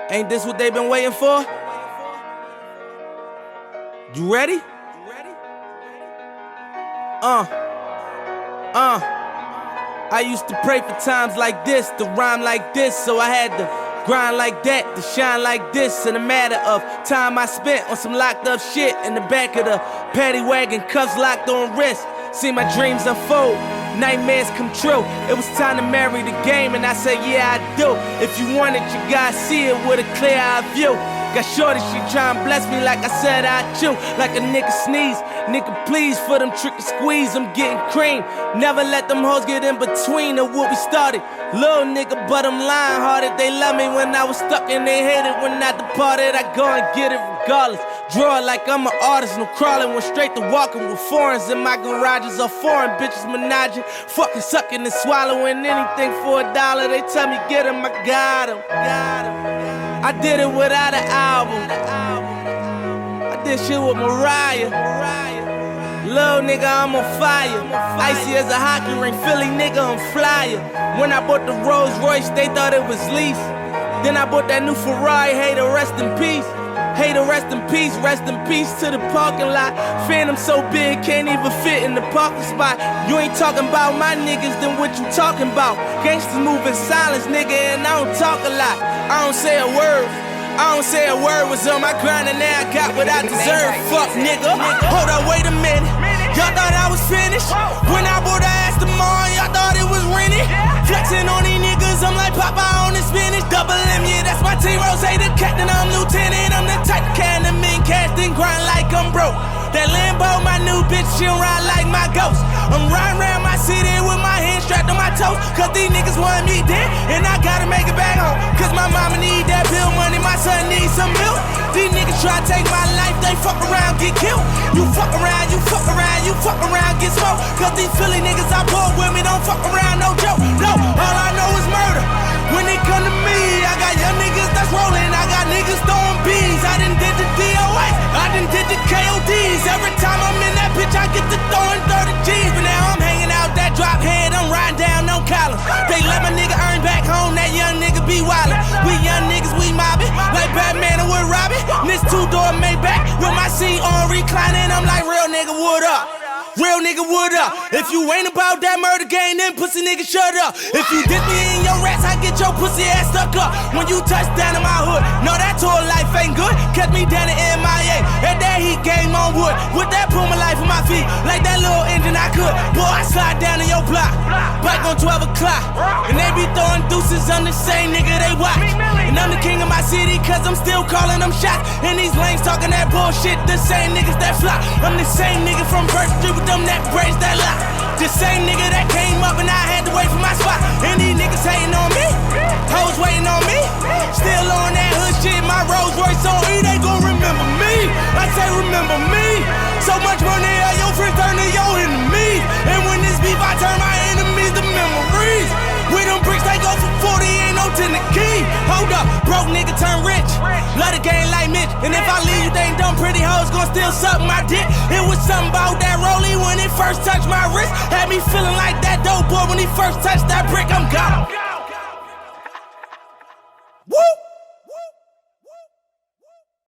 Ain't this what they've been waiting for? You ready? I used to pray for times like this, to rhyme like this, so I had to grind like that, to shine like this. In a matter of time I spent on some locked up shit in the back of the paddy wagon, cuffs locked on wrist. See my dreams unfold, nightmares come true. It was time to marry the game, and I said, yeah, I do. If you want it, you gotta see it with a clear eye view. Got shorty, she tryin' bless me like I said I chew. Like a nigga sneeze, nigga please for them trick and squeeze, I'm getting cream. Never let them hoes get in between of what we started. Little nigga, but I'm lying hearted. They love me when I was stuck and they hated when I departed. I go and get it regardless. Draw it like I'm an artist, no crawling. Went straight to walking with foreigns in my garages. All foreign bitches menaging, fucking sucking and swallowing anything for $1. They tell me get him, I got him. I did it without an album. I did shit with Mariah. Little nigga, I'm on fire. Icy as a hockey ring, Philly nigga, I'm flyer. When I bought the Rolls Royce, they thought it was lease. Then I bought that new Ferrari, hey, to rest in peace. Hey, to rest in peace to the parking lot. Phantom so big, can't even fit in the parking spot. You ain't talking about my niggas, then what you talking about? Gangsters move in silence, nigga, and I don't talk a lot. I don't say a word. I don't say a word. Was on my grind and now I got what I deserve. Fuck nigga. Hold up, wait a minute. Y'all thought I was finished. When I bought the Aston Martin, y'all thought it was rented. Flexing on these niggas, I'm like Popeye on the spinach. Double M, yeah, that's my team. Rose, the captain, I'm lieutenant. I'm the type of can the men cast and grind like I'm broke. That Lambo, my new bitch, she'll ride like my ghost. I'm riding around my city with my hands strapped on my toes. Cause these niggas want me dead, and I gotta make it back home. Cause my mama need that bill money, my son needs some milk. These niggas try to take my life, they fuck around, get killed. You fuck around, you fuck around, you fuck around, get smoked. Cause these Philly niggas I pull with me don't fuck around, no joke. No, all I know is murder. When it come to me, I got young niggas that's rolling, I got niggas throwing bees. I done did the DOA, I done did the KODs. Every time I'm in that bitch, I get to throwing 30 G's. But now I'm hanging out that drop head, I'm riding down on column. They let my nigga earn back home, that young nigga be wildin'. We young niggas, we mobbin', like Batman and Wood Robin. This two-door Maybach with my seat on reclining. I'm like, real nigga, what up? Real nigga, what up? If you ain't about that murder game, then pussy nigga, shut up. If you dip me in your rats, I get your pussy ass stuck up. When you touch down in my hood, no, that tour life ain't good. Catch me down in MIA, at that heat game on wood. With that Puma life on my feet, like that little engine I could. Boy, I slide down in your block, bike on 12 o'clock. And they be throwing deuces, I'm the same nigga they watch. And I'm the king of my city, cause I'm still calling them shots. And these lanes talking that bullshit, the same niggas that flop. I'm the same nigga from First Street with them that braids that lock. The same nigga that came up and I had to wait for my spot. And these niggas hating on me, hoes waiting on me. Still on that hood shit, my Rolls Royce on E, they gon' remember me. I say remember me. So much money, your friends turn to your enemies. And when this beef, I turn my enemies to memories. With them bricks, they go for 40, ain't no 10 the key. Hold up, broke nigga turn rich. Love the game like Mitch. And if I leave you, they ain't dumb pretty hoes gon' still suck my dick. It was something about that rollie when it first touched my wrist. Had me feeling like that dope boy when he first touched that brick, I'm gone.